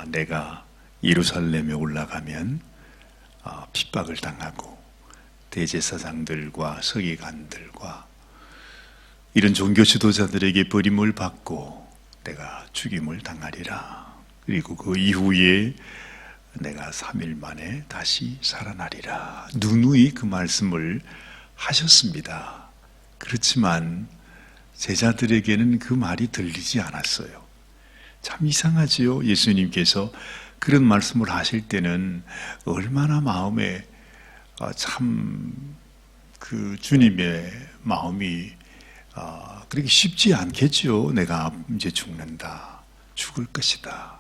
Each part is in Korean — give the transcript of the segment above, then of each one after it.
내가 예루살렘에 올라가면 핍박을 당하고 대제사장들과 서기관들과 이런 종교 지도자들에게 버림을 받고 내가 죽임을 당하리라. 그리고 그 이후에 내가 3일 만에 다시 살아나리라. 누누이 그 말씀을 하셨습니다. 그렇지만 제자들에게는 그 말이 들리지 않았어요. 참 이상하지요. 예수님께서 그런 말씀을 하실 때는 얼마나 마음에 참 그 주님의 마음이 그렇게 쉽지 않겠죠. 내가 이제 죽는다, 죽을 것이다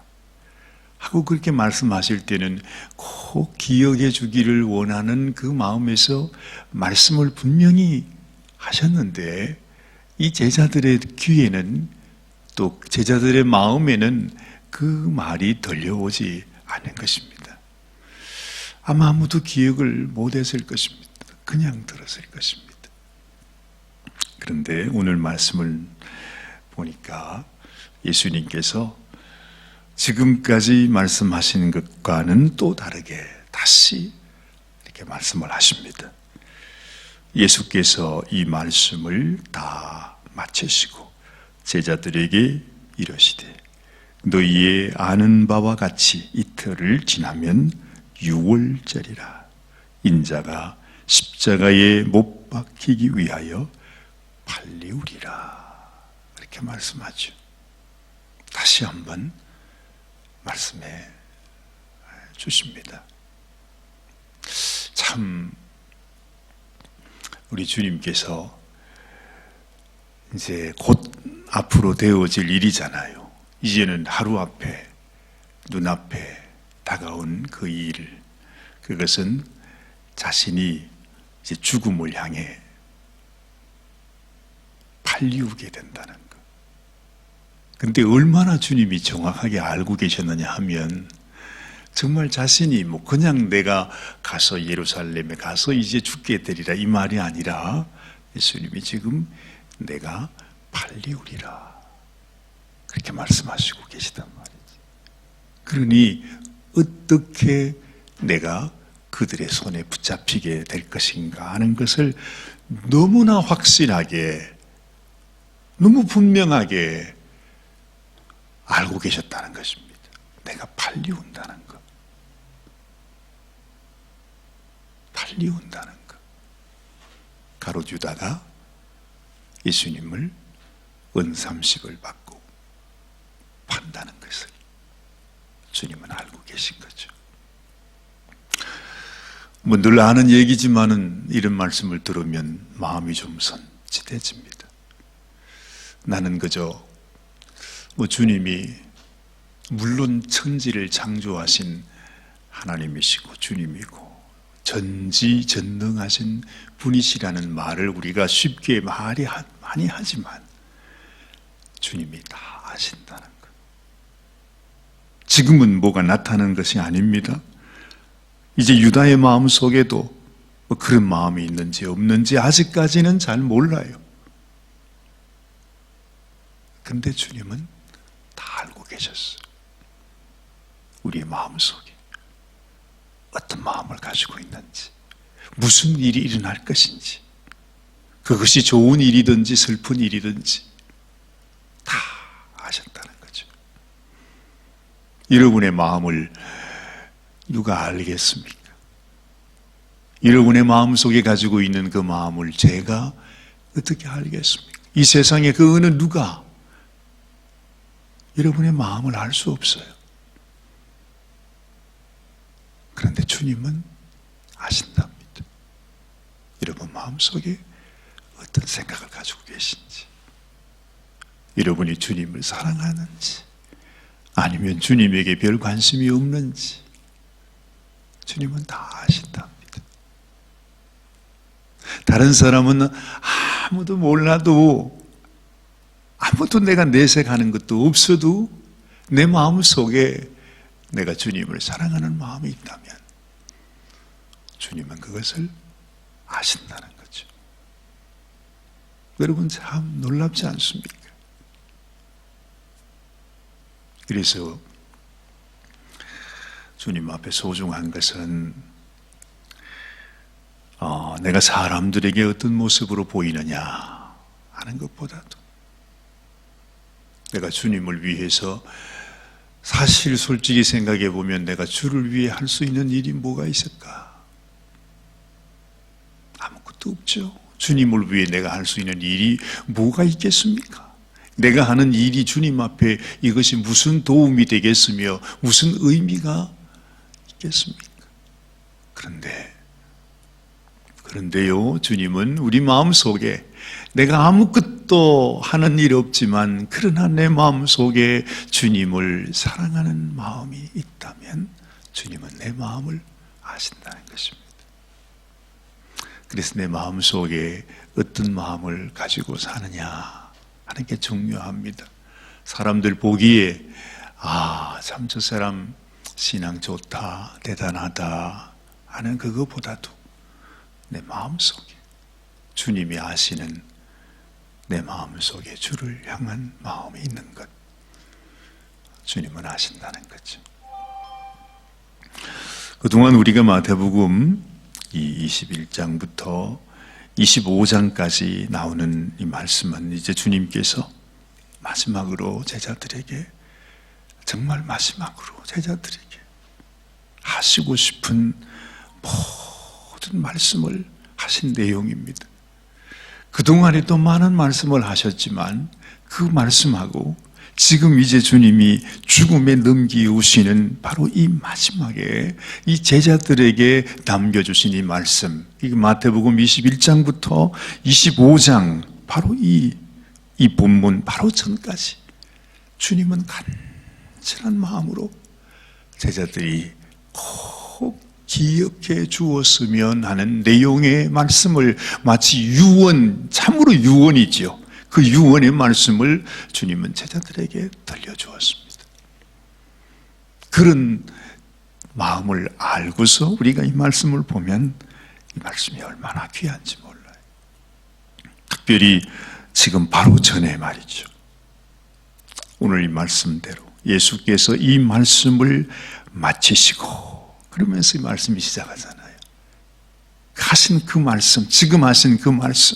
하고 그렇게 말씀하실 때는 꼭 기억해 주기를 원하는 그 마음에서 말씀을 분명히 하셨는데, 이 제자들의 귀에는, 또 제자들의 마음에는 그 말이 들려오지 않은 것입니다. 아마 아무도 기억을 못했을 것입니다. 그냥 들었을 것입니다. 그런데 오늘 말씀을 보니까 예수님께서 지금까지 말씀하신 것과는 또 다르게 다시 이렇게 말씀을 하십니다. 예수께서 이 말씀을 다 마치시고 제자들에게 이르시되, 너희의 아는 바와 같이 이틀을 지나면 유월절이라. 인자가 십자가에 못 박히기 위하여 팔리우리라. 이렇게 말씀하죠. 다시 한번 말씀해 주십니다. 참 우리 주님께서 이제 곧 앞으로 되어질 일이잖아요. 이제는 하루 앞에, 눈앞에 다가온 그 일, 그것은 자신이 이제 죽음을 향해 팔리우게 된다는 것. 근데 얼마나 주님이 정확하게 알고 계셨느냐 하면, 정말 자신이 그냥 내가 가서 예루살렘에 가서 이제 죽게 되리라 이 말이 아니라, 예수님이 지금 내가 팔리우리라 그렇게 말씀하시고 계시단 말이지. 그러니 어떻게 내가 그들의 손에 붙잡히게 될 것인가 하는 것을 너무나 확실하게, 너무 분명하게 알고 계셨다는 것입니다. 내가 팔리운다는 것. 팔리운다는 것. 가롯 유다가 예수님을 은삼식을 받고 판다는 것을 주님은 알고 계신 거죠. 늘 아는 얘기지만은 이런 말씀을 들으면 마음이 좀 선짓해집니다. 나는 그저 주님이 물론 천지를 창조하신 하나님이시고 주님이고 전지전능하신 분이시라는 말을 우리가 쉽게 많이 하지만, 주님이 다 아신다는 것. 지금은 뭐가 나타나는 것이 아닙니다. 이제 유다의 마음 속에도 그런 마음이 있는지 없는지 아직까지는 잘 몰라요. 근데 주님은 다 알고 계셨어요. 우리의 마음 속에 어떤 마음을 가지고 있는지, 무슨 일이 일어날 것인지, 그것이 좋은 일이든지 슬픈 일이든지 다 아셨다는 거죠. 여러분의 마음을 누가 알겠습니까? 여러분의 마음속에 가지고 있는 그 마음을 제가 어떻게 알겠습니까? 이 세상에 그 어느 누가 여러분의 마음을 알 수 없어요. 그런데 주님은 아신답니다. 여러분 마음속에 어떤 생각을 가지고 계신지, 여러분이 주님을 사랑하는지 아니면 주님에게 별 관심이 없는지 주님은 다 아신답니다. 다른 사람은 아무도 몰라도, 아무도 내가 내색하는 것도 없어도 내 마음속에 내가 주님을 사랑하는 마음이 있다면 주님은 그것을 아신다는 거죠. 여러분 참 놀랍지 않습니까? 그래서 주님 앞에 소중한 것은 내가 사람들에게 어떤 모습으로 보이느냐 하는 것보다도 내가 주님을 위해서 사실 솔직히 생각해 보면 내가 주를 위해 할 수 있는 일이 뭐가 있을까? 아무것도 없죠. 주님을 위해 내가 할 수 있는 일이 뭐가 있겠습니까? 내가 하는 일이 주님 앞에 이것이 무슨 도움이 되겠으며 무슨 의미가 있겠습니까? 그런데요, 주님은 우리 마음속에 내가 아무것도 하는 일 없지만 그러나 내 마음속에 주님을 사랑하는 마음이 있다면 주님은 내 마음을 아신다는 것입니다. 그래서 내 마음속에 어떤 마음을 가지고 사느냐 하는 게 중요합니다. 사람들 보기에 참 저 사람 신앙 좋다, 대단하다 하는 그거보다도 내 마음속에 주님이 아시는 내 마음속에 주를 향한 마음이 있는 것, 주님은 아신다는 거죠. 그동안 우리가 마태복음 이 21장부터 25장까지 나오는 이 말씀은 이제 주님께서 마지막으로 제자들에게, 정말 마지막으로 제자들에게 하시고 싶은 모든 말씀을 하신 내용입니다. 그동안에도 많은 말씀을 하셨지만 그 말씀하고 지금 이제 주님이 죽음에 넘기우시는 바로 이 마지막에 이 제자들에게 남겨주신 이 말씀, 이 마태복음 21장부터 25장 바로 이 본문 바로 전까지 주님은 간절한 마음으로 제자들이 꼭 기억해 주었으면 하는 내용의 말씀을 마치 유언, 참으로 유언이지요. 그 유언의 말씀을 주님은 제자들에게 들려주었습니다. 그런 마음을 알고서 우리가 이 말씀을 보면 이 말씀이 얼마나 귀한지 몰라요. 특별히 지금 바로 전에 말이죠. 오늘 이 말씀대로 예수께서 이 말씀을 마치시고 그러면서 이 말씀이 시작하잖아요. 하신 그 말씀, 지금 하신 그 말씀,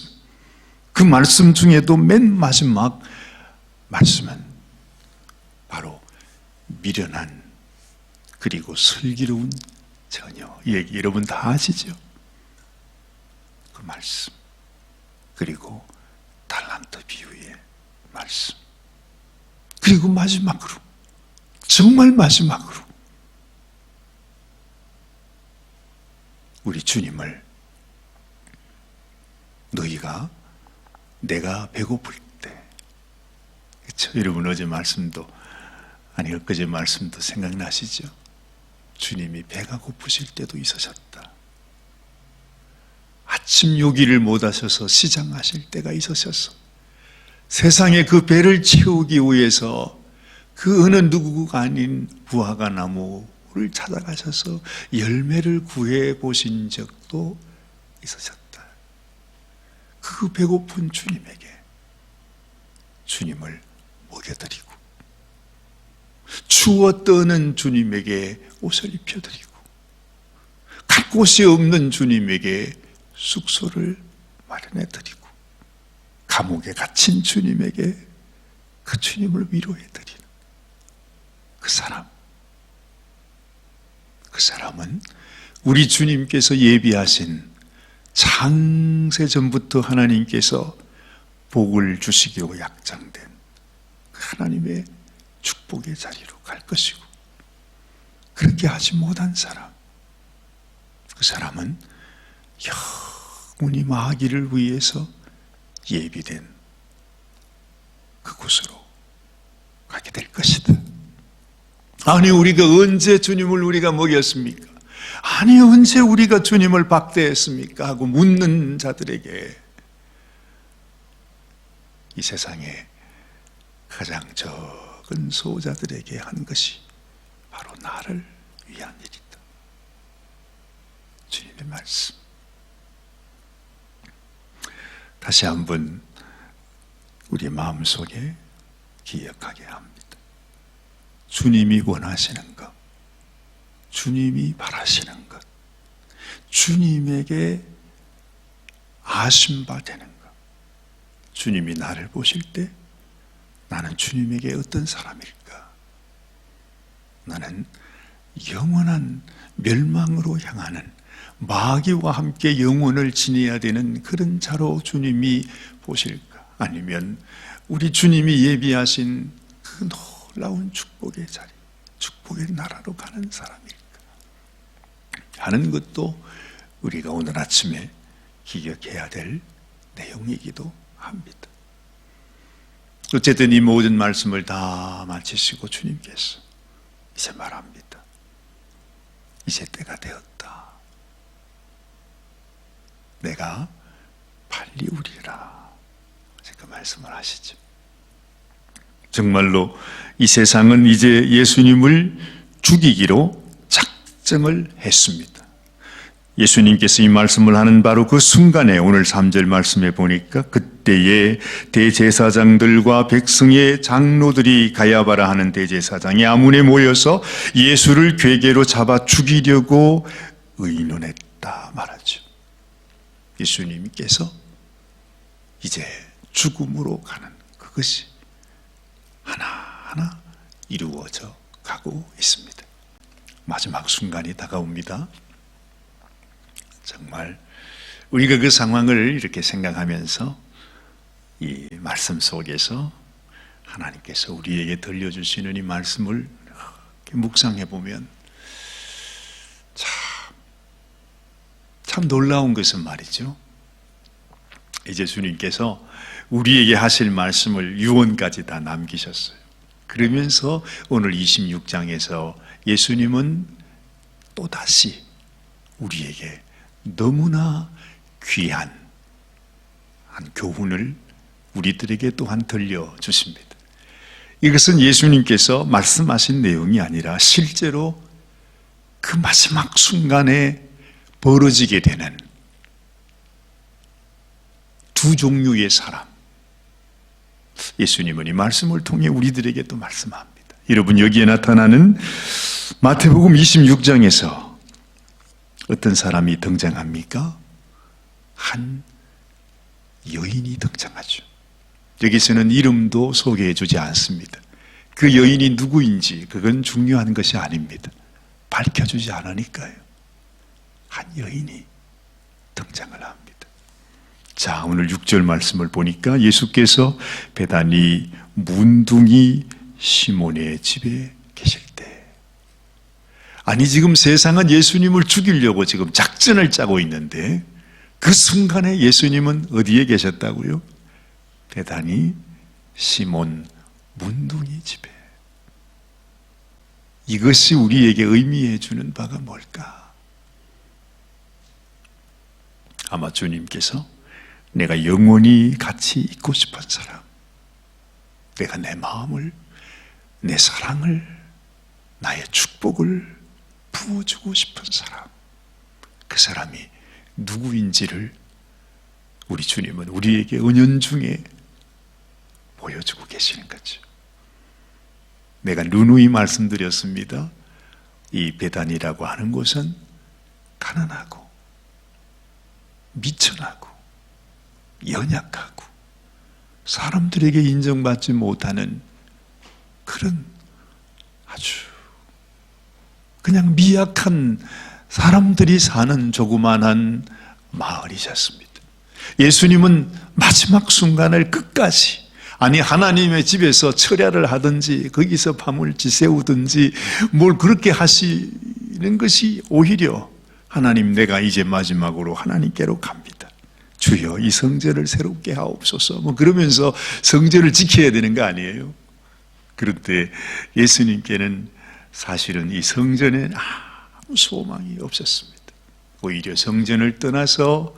그 말씀 중에도 맨 마지막 말씀은 바로 미련한 그리고 슬기로운 처녀, 이 얘기 여러분 다 아시죠? 그 말씀, 그리고 달란트 비유의 말씀, 그리고 마지막으로, 정말 마지막으로 우리 주님을 너희가 내가 배고플 때, 그렇죠? 여러분 어제 말씀도 엊그제 말씀도 생각나시죠? 주님이 배가 고프실 때도 있으셨다. 아침 요기를 못 하셔서 시장하실 때가 있으셔서 세상에 그 배를 채우기 위해서 그 어느 누구가 아닌 부화가 나무를 찾아가셔서 열매를 구해 보신 적도 있으셨다. 그 배고픈 주님에게 주님을 먹여드리고 추워 떠는 주님에게 옷을 입혀드리고 갈 곳이 없는 주님에게 숙소를 마련해드리고 감옥에 갇힌 주님에게 그 주님을 위로해드리는 그 사람은 우리 주님께서 예비하신 창세전부터 하나님께서 복을 주시기로 약정된 하나님의 축복의 자리로 갈 것이고, 그렇게 하지 못한 사람, 그 사람은 영원히 마귀를 위해서 예비된 그곳으로 가게 될 것이다. 아니, 우리가 언제 주님을 우리가 먹였습니까? 아니, 언제 우리가 주님을 박대했습니까? 하고 묻는 자들에게 이 세상에 가장 적은 소자들에게 한 것이 바로 나를 위한 일이다. 주님의 말씀. 다시 한번 우리 마음속에 기억하게 합니다. 주님이 원하시는 것, 주님이 바라시는 것, 주님에게 아심바 되는 것. 주님이 나를 보실 때 나는 주님에게 어떤 사람일까? 나는 영원한 멸망으로 향하는, 마귀와 함께 영혼을 지내야 되는 그런 자로 주님이 보실까? 아니면 우리 주님이 예비하신 그 놀라운 축복의 자리, 축복의 나라로 가는 사람일까? 하는 것도 우리가 오늘 아침에 기억해야 될 내용이기도 합니다. 어쨌든 이 모든 말씀을 다 마치시고 주님께서 이제 말합니다. 이제 때가 되었다. 내가 빨리 오리라. 그 말씀을 하시죠. 정말로 이 세상은 이제 예수님을 죽이기로 작정을 했습니다. 예수님께서 이 말씀을 하는 바로 그 순간에 오늘 3절 말씀에 보니까 그때에 대제사장들과 백성의 장로들이 가야바라 하는 대제사장이 아문에 모여서 예수를 궤계로 잡아 죽이려고 의논했다 말하죠. 예수님께서 이제 죽음으로 가는 그것이 하나하나 이루어져 가고 있습니다. 마지막 순간이 다가옵니다. 정말 우리가 그 상황을 이렇게 생각하면서 이 말씀 속에서 하나님께서 우리에게 들려주시는 이 말씀을 묵상해 보면 참 놀라운 것은 말이죠. 이제 주님께서 우리에게 하실 말씀을 유언까지 다 남기셨어요. 그러면서 오늘 26장에서 예수님은 또다시 우리에게 너무나 귀한 한 교훈을 우리들에게 또한 들려주십니다. 이것은 예수님께서 말씀하신 내용이 아니라 실제로 그 마지막 순간에 벌어지게 되는 두 종류의 사람, 예수님은 이 말씀을 통해 우리들에게 또 말씀합니다. 여러분, 여기에 나타나는 마태복음 26장에서 어떤 사람이 등장합니까? 한 여인이 등장하죠. 여기서는 이름도 소개해 주지 않습니다. 그 여인이 누구인지 그건 중요한 것이 아닙니다. 밝혀주지 않으니까요. 한 여인이 등장을 합니다. 자, 오늘 6절 말씀을 보니까 예수께서 베다니 문둥이 시몬의 집에 계실 때, 아니 지금 세상은 예수님을 죽이려고 지금 작전을 짜고 있는데 그 순간에 예수님은 어디에 계셨다고요? 베다니 시몬 문둥이 집에. 이것이 우리에게 의미해 주는 바가 뭘까? 아마 주님께서 내가 영원히 같이 있고 싶은 사람, 내가 내 마음을, 내 사랑을, 나의 축복을 부어주고 싶은 사람, 그 사람이 누구인지를 우리 주님은 우리에게 은연중에 보여주고 계시는 거죠. 내가 누누이 말씀드렸습니다. 이 베단이라고 하는 곳은 가난하고 미천하고 연약하고 사람들에게 인정받지 못하는 그런 아주 그냥 미약한 사람들이 사는 조그만한 마을이셨습니다. 예수님은 마지막 순간을 끝까지, 아니 하나님의 집에서 철야를 하든지 거기서 밤을 지새우든지 뭘 그렇게 하시는 것이 오히려 하나님, 내가 이제 마지막으로 하나님께로 갑니다. 주여 이 성전을 새롭게 하옵소서. 뭐 그러면서 성전을 지켜야 되는 거 아니에요? 그런데 예수님께는 사실은 이 성전에 아무 소망이 없었습니다. 오히려 성전을 떠나서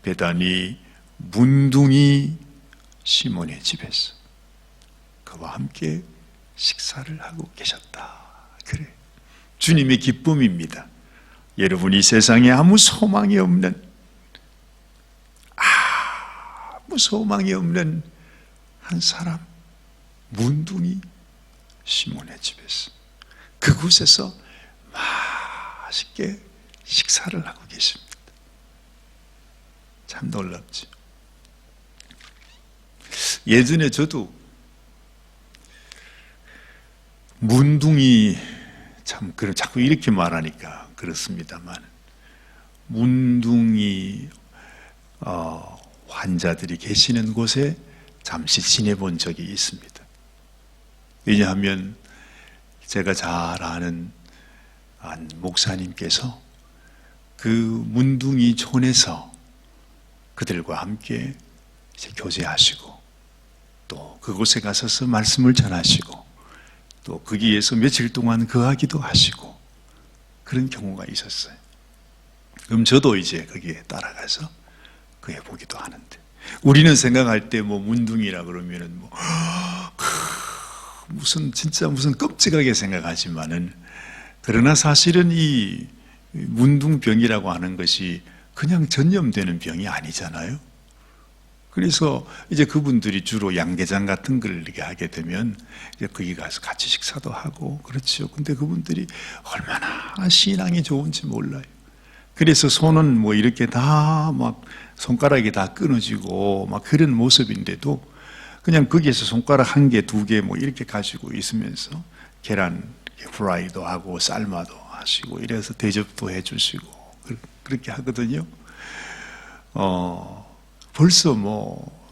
베다니 문둥이 시몬의 집에서 그와 함께 식사를 하고 계셨다. 그래, 주님의 기쁨입니다. 여러분, 이 세상에 아무 소망이 없는 한 사람, 문둥이 시몬의 집에서, 그곳에서 맛있게 식사를 하고 계십니다. 참 놀랍죠. 예전에 저도 문둥이, 참 자꾸 이렇게 말하니까 그렇습니다만, 문둥이 환자들이 계시는 곳에 잠시 지내본 적이 있습니다. 왜냐하면 제가 잘 아는 한 목사님께서 그 문둥이 촌에서 그들과 함께 이제 교제하시고, 또 그곳에 가셔서 말씀을 전하시고, 또 거기에서 며칠 동안 거하기도 하시고, 그런 경우가 있었어요. 그럼 저도 이제 거기에 따라가서 거해 보기도 하는데, 우리는 생각할 때 뭐 문둥이라 그러면은 뭐 무슨 진짜 무슨 끔찍하게 생각하지만은, 그러나 사실은 이 문둥병이라고 하는 것이 그냥 전염되는 병이 아니잖아요. 그래서 이제 그분들이 주로 양계장 같은 걸 이렇게 하게 되면 이제 거기 가서 같이 식사도 하고 그렇죠. 근데 그분들이 얼마나 신앙이 좋은지 몰라요. 그래서 손은 뭐 이렇게 다 막 손가락이 다 끊어지고 막 그런 모습인데도 그냥 거기에서 손가락 한 개, 두 개 뭐 이렇게 가지고 있으면서 계란 프라이도 하고 삶아도 하시고 이래서 대접도 해주시고 그렇게 하거든요. 벌써 뭐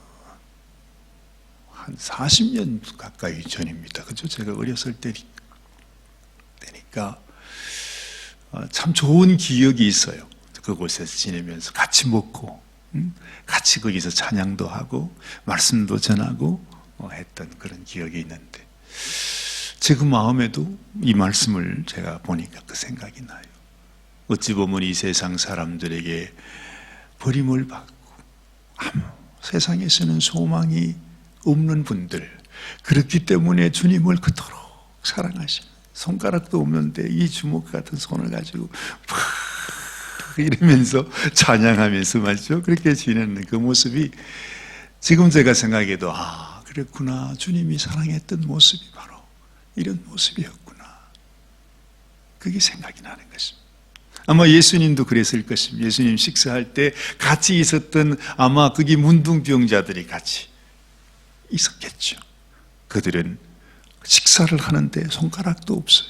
한 40년 가까이 전입니다. 그죠? 제가 어렸을 때니까 참 좋은 기억이 있어요. 그곳에서 지내면서 같이 먹고 같이 거기서 찬양도 하고 말씀도 전하고 했던 그런 기억이 있는데, 제 마음에도 이 말씀을 제가 보니까 그 생각이 나요. 어찌 보면 이 세상 사람들에게 버림을 받고 아무 세상에서는 소망이 없는 분들, 그렇기 때문에 주님을 그토록 사랑하시는, 손가락도 없는데 이 주먹 같은 손을 가지고 이러면서 찬양하면서 말이죠, 그렇게 지내는 그 모습이 지금 제가 생각해도 그랬구나, 주님이 사랑했던 모습이 바로 이런 모습이었구나, 그게 생각이 나는 것입니다. 아마 예수님도 그랬을 것입니다. 예수님 식사할 때 같이 있었던 아마 거기 문둥병자들이 같이 있었겠죠. 그들은 식사를 하는데 손가락도 없어요.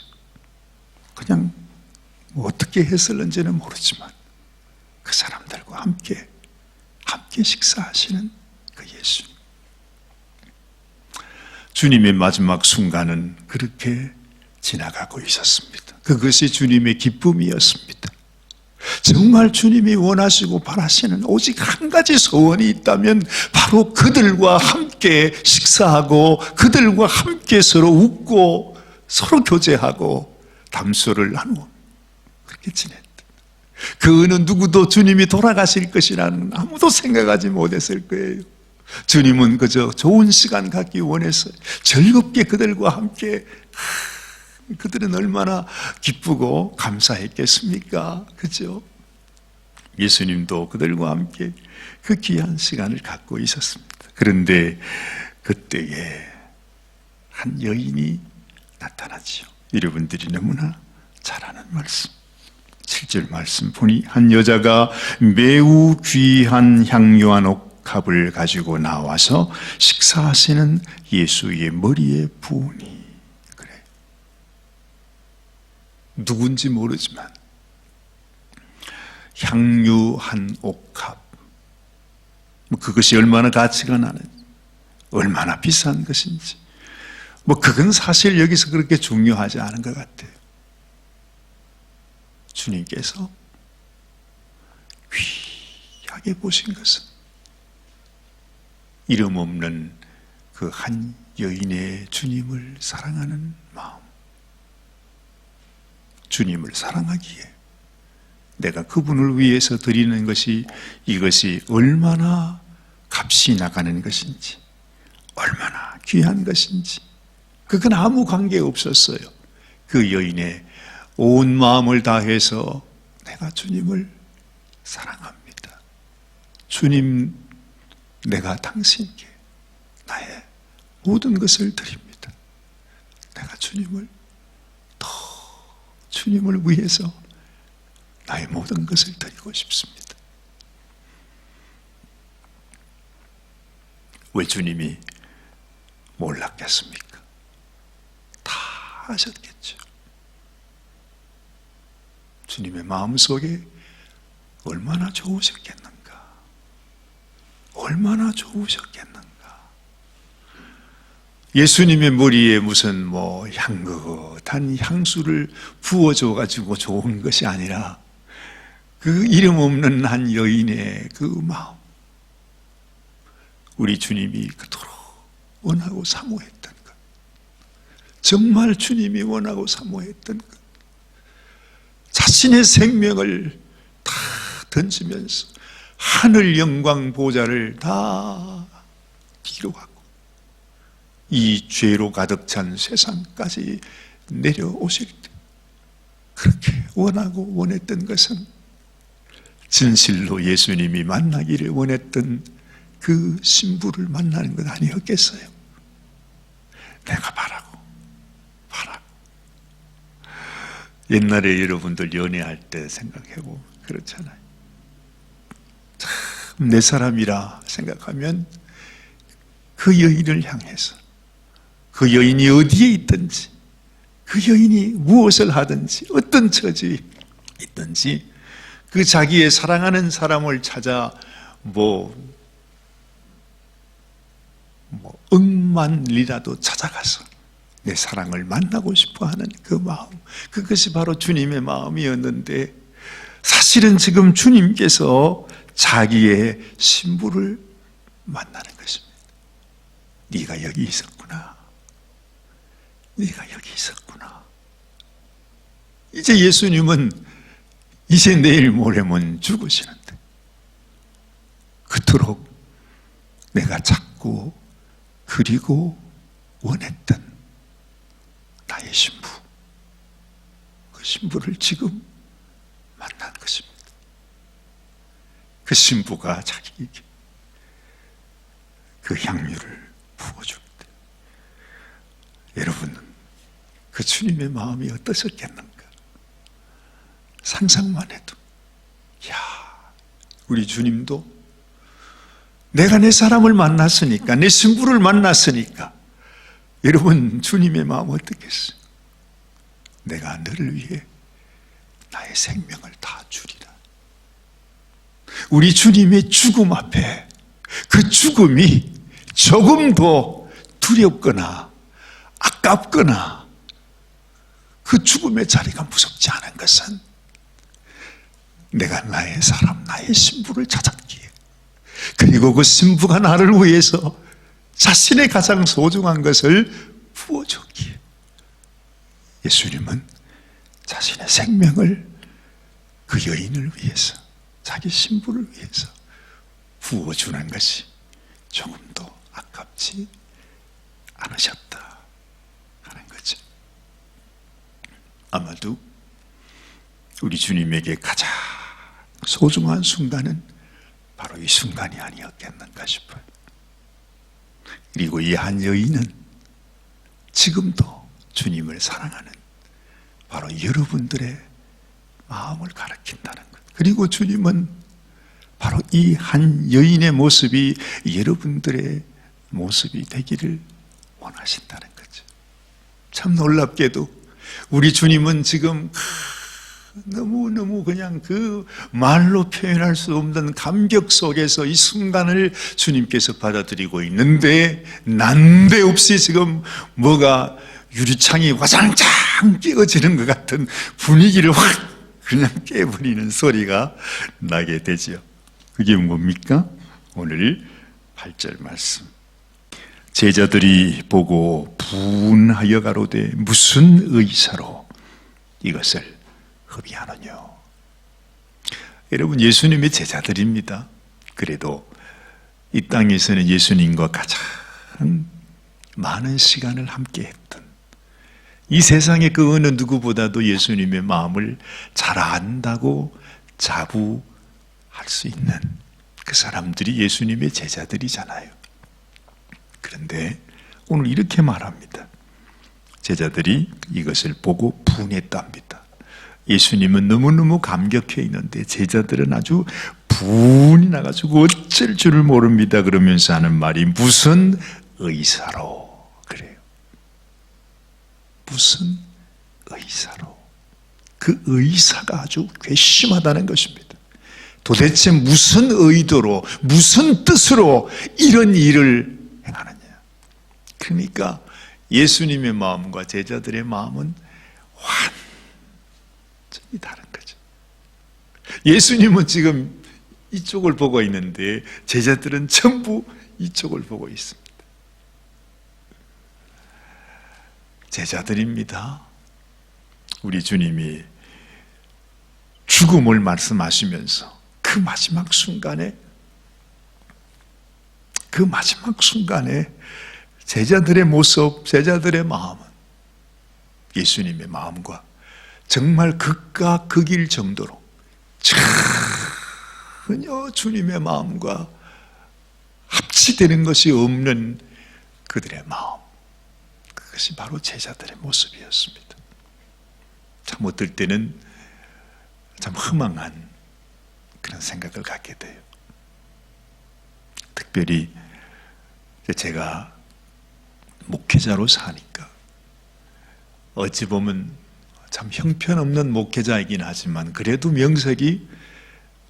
그냥 뭐 어떻게 했을는지는 모르지만 그 사람들과 함께 식사하시는 그 예수님. 주님의 마지막 순간은 그렇게 지나가고 있었습니다. 그것이 주님의 기쁨이었습니다. 정말 주님이 원하시고 바라시는 오직 한 가지 소원이 있다면 바로 그들과 함께 식사하고 그들과 함께 서로 웃고 서로 교제하고 담소를 나누어 그렇게 지냈다. 그 어느 누구도 주님이 돌아가실 것이라는 아무도 생각하지 못했을 거예요. 주님은 그저 좋은 시간 갖기 원해서 즐겁게 그들과 함께, 그들은 얼마나 기쁘고 감사했겠습니까? 그죠? 예수님도 그들과 함께 그 귀한 시간을 갖고 있었습니다. 그런데 그때에 한 여인이 나타나지요. 여러분들이 너무나 잘 아는 말씀, 7절 말씀 보니 한 여자가 매우 귀한 향유한 옥합을 가지고 나와서 식사하시는 예수의 머리에 부으니, 누군지 모르지만 향유한 옥합, 그것이 얼마나 가치가 나는지, 얼마나 비싼 것인지, 그건 사실 여기서 그렇게 중요하지 않은 것 같아요. 주님께서 귀하게 보신 것은 이름 없는 그 한 여인의 주님을 사랑하는 마음. 주님을 사랑하기에 내가 그분을 위해서 드리는 것이, 이것이 얼마나 값이 나가는 것인지, 얼마나 귀한 것인지, 그건 아무 관계 없었어요. 그 여인의 온 마음을 다해서 내가 주님을 사랑합니다. 주님, 내가 당신께 나의 모든 것을 드립니다. 내가 주님을 위해서 나의 모든 것을 드리고 싶습니다. 왜 주님이 몰랐겠습니까? 다 아셨겠죠. 주님의 마음속에 얼마나 좋으셨겠는가? 얼마나 좋으셨겠는가? 예수님의 머리에 무슨 향긋한 향수를 부어줘가지고 좋은 것이 아니라 그 이름 없는 한 여인의 그 마음, 우리 주님이 그토록 원하고 사모했던 것, 정말 주님이 원하고 사모했던 것, 자신의 생명을 다 던지면서 하늘 영광 보좌를 다 뒤로 가고 이 죄로 가득 찬 세상까지 내려오실 때 그렇게 원하고 원했던 것은 진실로 예수님이 만나기를 원했던 그 신부를 만나는 것 아니었겠어요? 내가 바라고 옛날에 여러분들 연애할 때 생각해보면 그렇잖아요. 참 내 사람이라 생각하면 그 여인을 향해서 그 여인이 어디에 있든지, 그 여인이 무엇을 하든지, 어떤 처지에 있든지 그 자기의 사랑하는 사람을 찾아 억만리라도 찾아가서 내 사랑을 만나고 싶어하는 그 마음, 그것이 바로 주님의 마음이었는데, 사실은 지금 주님께서 자기의 신부를 만나는 것입니다. 네가 여기 있었구나. 네가 여기 있었구나. 이제 예수님은 이제 내일 모레면 죽으시는데 그토록 내가 찾고 그리고 원했던 나의 신부, 그 신부를 지금 만난 것입니다. 그 신부가 자기에게 그 향유를 부어줄 때 여러분, 그 주님의 마음이 어떠셨겠는가? 상상만 해도 우리 주님도 내가 내 사람을 만났으니까, 내 신부를 만났으니까 여러분 주님의 마음 어떻겠어요? 내가 너를 위해 나의 생명을 다 주리라. 우리 주님의 죽음 앞에 그 죽음이 조금도 두렵거나 아깝거나 그 죽음의 자리가 무섭지 않은 것은 내가 나의 사람, 나의 신부를 찾았기에, 그리고 그 신부가 나를 위해서 자신의 가장 소중한 것을 부어줬기에 예수님은 자신의 생명을 그 여인을 위해서, 자기 신부를 위해서 부어주는 것이 조금도 아깝지 않으셨다 하는 거죠. 아마도 우리 주님에게 가장 소중한 순간은 바로 이 순간이 아니었겠는가 싶어요. 그리고 이 한 여인은 지금도 주님을 사랑하는 바로 여러분들의 마음을 가리킨다는 것. 그리고 주님은 바로 이 한 여인의 모습이 여러분들의 모습이 되기를 원하신다는 거죠. 참 놀랍게도 우리 주님은 지금 너무너무 그냥 그 말로 표현할 수 없는 감격 속에서 이 순간을 주님께서 받아들이고 있는데, 난데없이 지금 뭐가 유리창이 와장창 끼어지는 것 같은 분위기를 확 그냥 깨버리는 소리가 나게 되죠. 그게 뭡니까? 오늘 8절 말씀. 제자들이 보고 분하여 가로되 무슨 의사로 이것을 흡의하느냐. 여러분, 예수님의 제자들입니다. 그래도 이 땅에서는 예수님과 가장 많은 시간을 함께 했던, 이 세상의 그 어느 누구보다도 예수님의 마음을 잘 안다고 자부할 수 있는 그 사람들이 예수님의 제자들이잖아요. 그런데 오늘 이렇게 말합니다. 제자들이 이것을 보고 분했답니다. 예수님은 너무너무 감격해 있는데 제자들은 아주 분이 나가지고 어쩔 줄을 모릅니다. 그러면서 하는 말이 무슨 의사로 그래요. 무슨 의사로. 그 의사가 아주 괘씸하다는 것입니다. 도대체 무슨 의도로, 무슨 뜻으로 이런 일을 행하느냐. 그러니까 예수님의 마음과 제자들의 마음은 완전히 다른 거죠. 예수님은 지금 이쪽을 보고 있는데 제자들은 전부 이쪽을 보고 있습니다. 제자들입니다. 우리 주님이 죽음을 말씀하시면서 그 마지막 순간에 제자들의 모습, 제자들의 마음은 예수님의 마음과 정말 극과 극일 정도로 전혀 주님의 마음과 합치되는 것이 없는 그들의 마음, 그것이 바로 제자들의 모습이었습니다. 참 어떨 때는 참 허망한 그런 생각을 갖게 돼요. 특별히 제가 목회자로 사니까 어찌 보면 참 형편없는 목회자이긴 하지만 그래도 명색이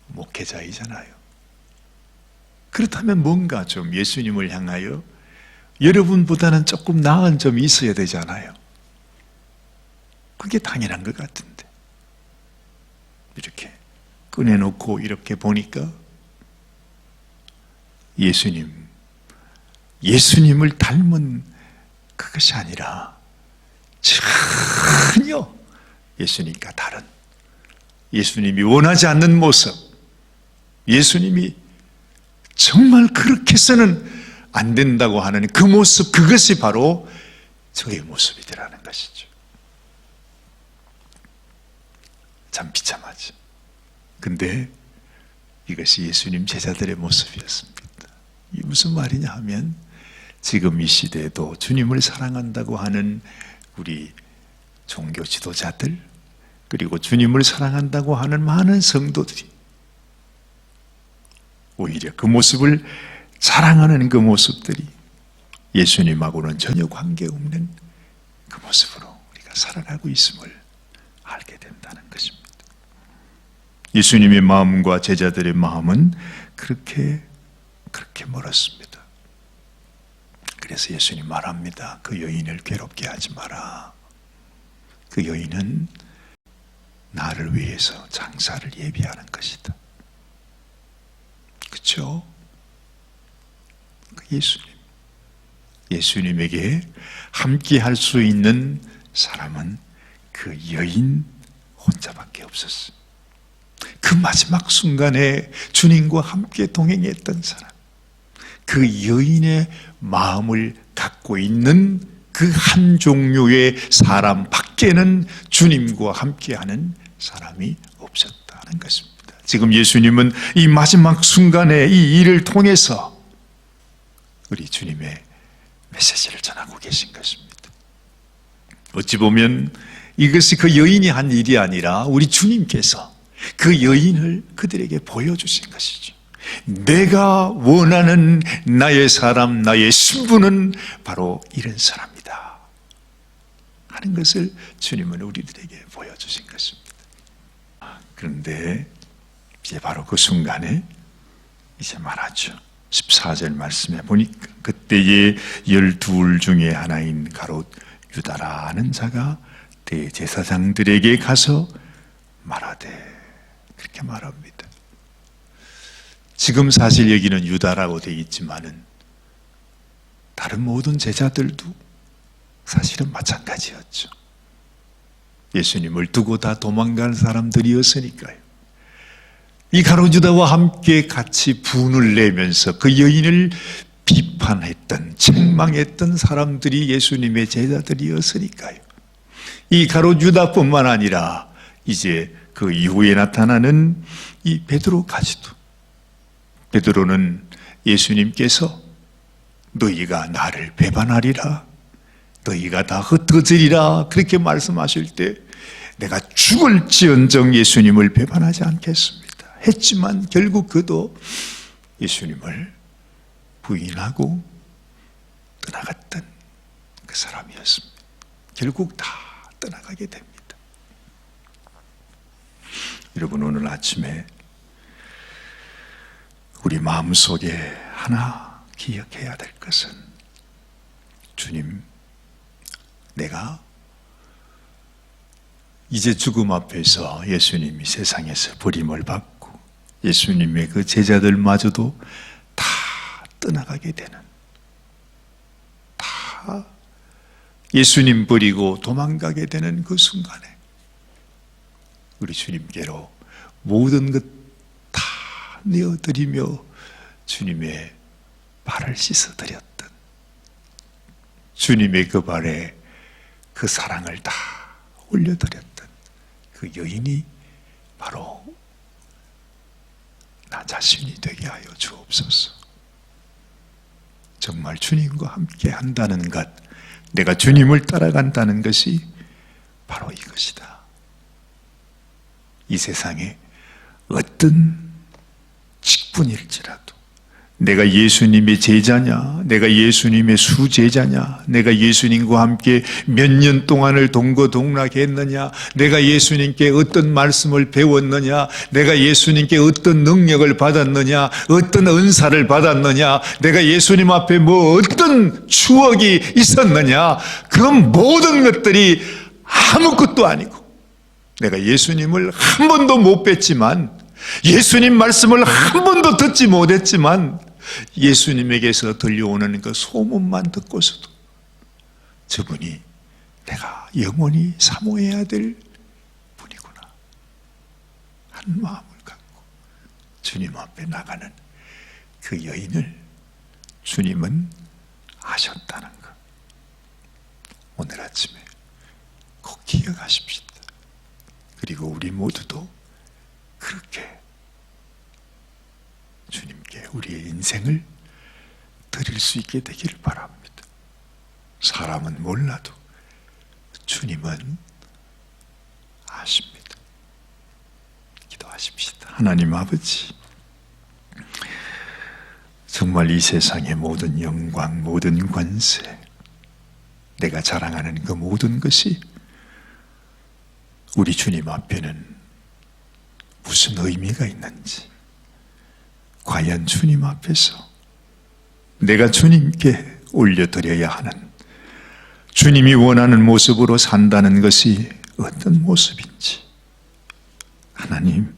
목회자이잖아요. 그렇다면 뭔가 좀 예수님을 향하여 여러분보다는 조금 나은 점이 있어야 되잖아요. 그게 당연한 것 같은데 이렇게 꺼내놓고 이렇게 보니까 예수님을 닮은 그것이 아니라 전혀 예수님과 다른, 예수님이 원하지 않는 모습, 예수님이 정말 그렇게 해서는 안 된다고 하는 그 모습, 그것이 바로 저의 모습이라는 것이죠. 참 비참하죠. 근데 이것이 예수님 제자들의 모습이었습니다. 이게 무슨 말이냐 하면 지금 이 시대에도 주님을 사랑한다고 하는 우리 종교 지도자들, 그리고 주님을 사랑한다고 하는 많은 성도들이 오히려 그 모습을 자랑하는 그 모습들이 예수님하고는 전혀 관계없는 그 모습으로 우리가 살아가고 있음을 알게 된다는 것입니다. 예수님의 마음과 제자들의 마음은 그렇게 멀었습니다. 그래서 예수님 말합니다. 그 여인을 괴롭게 하지 마라. 그 여인은 나를 위해서 장사를 예비하는 것이다. 그렇죠? 그 예수님에게 함께 할 수 있는 사람은 그 여인 혼자밖에 없었어요. 그 마지막 순간에 주님과 함께 동행했던 사람, 그 여인의 마음을 갖고 있는 그 한 종류의 사람 밖에는 주님과 함께하는 사람이 없었다는 것입니다. 지금 예수님은 이 마지막 순간에 이 일을 통해서 우리 주님의 메시지를 전하고 계신 것입니다. 어찌 보면 이것이 그 여인이 한 일이 아니라 우리 주님께서 그 여인을 그들에게 보여주신 것이죠. 내가 원하는 나의 사람, 나의 신부는 바로 이런 사람이다 하는 것을 주님은 우리들에게 보여주신 것입니다. 그런데 이제 바로 그 순간에 이제 말하죠. 14절 말씀에 보니까 그때에 12 중에 하나인 가롯 유다라는 자가 대제사장들에게 가서 말하되, 그렇게 말합니다. 지금 사실 여기는 유다라고 되어 있지만은 다른 모든 제자들도 사실은 마찬가지였죠. 예수님을 두고 다 도망간 사람들이었으니까요. 이 가롯 유다와 함께 같이 분을 내면서 그 여인을 비판했던, 책망했던 사람들이 예수님의 제자들이었으니까요. 이 가롯 유다뿐만 아니라 이제 그 이후에 나타나는 이 베드로까지도, 베드로는 예수님께서 너희가 나를 배반하리라, 너희가 다 흩어지리라 그렇게 말씀하실 때 내가 죽을지언정 예수님을 배반하지 않겠습니다 했지만 결국 그도 예수님을 부인하고 떠나갔던 그 사람이었습니다. 결국 다 떠나가게 됩니다. 여러분, 오늘 아침에 우리 마음속에 하나 기억해야 될 것은, 주님, 내가 이제 죽음 앞에서 예수님이 세상에서 버림을 받고 예수님의 그 제자들마저도 다 떠나가게 되는, 다 예수님 버리고 도망가게 되는 그 순간에 우리 주님께로 모든 것 다 내어드리며 주님의 발을 씻어드렸던, 주님의 그 발에 그 사랑을 다 올려드렸던 그 여인이 바로 나 자신이 되게 하여 주옵소서. 정말 주님과 함께 한다는 것, 내가 주님을 따라간다는 것이 바로 이것이다. 이 세상에 어떤 직분일지라도 내가 예수님의 제자냐, 내가 예수님의 수제자냐, 내가 예수님과 함께 몇 년 동안을 동거동락했느냐, 내가 예수님께 어떤 말씀을 배웠느냐, 내가 예수님께 어떤 능력을 받았느냐, 어떤 은사를 받았느냐, 내가 예수님 앞에 뭐 어떤 추억이 있었느냐, 그 모든 것들이 아무것도 아니고, 내가 예수님을 한 번도 못 뵀지만, 예수님 말씀을 한 번도 듣지 못했지만, 예수님에게서 들려오는 그 소문만 듣고서도 저분이 내가 영원히 사모해야 될 분이구나 한 마음을 갖고 주님 앞에 나가는 그 여인을 주님은 아셨다는 것, 오늘 아침에 꼭 기억하십시다. 그리고 우리 모두도 그렇게 주님께 우리의 인생을 드릴 수 있게 되기를 바랍니다. 사람은 몰라도 주님은 아십니다. 기도하십시다. 하나님 아버지, 정말 이 세상의 모든 영광, 모든 권세, 내가 자랑하는 그 모든 것이 우리 주님 앞에는 무슨 의미가 있는지, 과연 주님 앞에서 내가 주님께 올려드려야 하는, 주님이 원하는 모습으로 산다는 것이 어떤 모습인지, 하나님,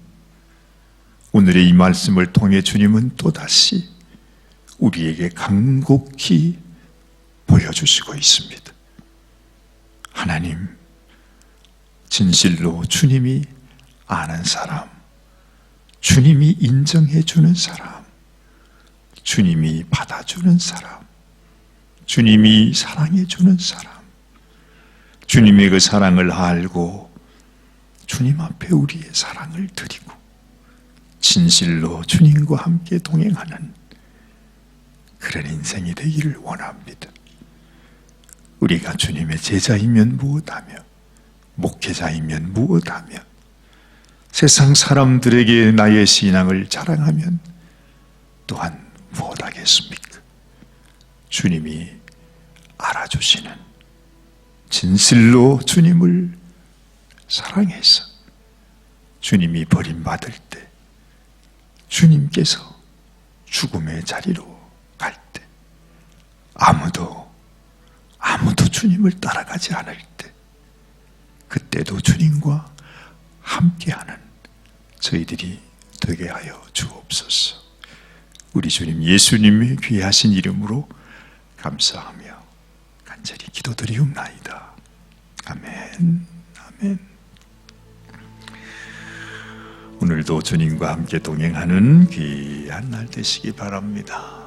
오늘의 이 말씀을 통해 주님은 또다시 우리에게 간곡히 보여주시고 있습니다. 하나님, 진실로 주님이 아는 사람, 주님이 인정해 주는 사람, 주님이 받아주는 사람, 주님이 사랑해 주는 사람, 주님의 그 사랑을 알고 주님 앞에 우리의 사랑을 드리고 진실로 주님과 함께 동행하는 그런 인생이 되기를 원합니다. 우리가 주님의 제자이면 무엇하며, 목회자이면 무엇하며, 세상 사람들에게 나의 신앙을 자랑하면 또한 무엇하겠습니까? 주님이 알아주시는, 진실로 주님을 사랑해서 주님이 버림받을 때, 주님께서 죽음의 자리로 갈 때, 아무도 주님을 따라가지 않을 때, 그때도 주님과 함께하는 저희들이 되게 하여 주옵소서. 우리 주님 예수님의 귀하신 이름으로 감사하며 간절히 기도드리옵나이다. 아멘. 아멘. 오늘도 주님과 함께 동행하는 귀한 날 되시기 바랍니다.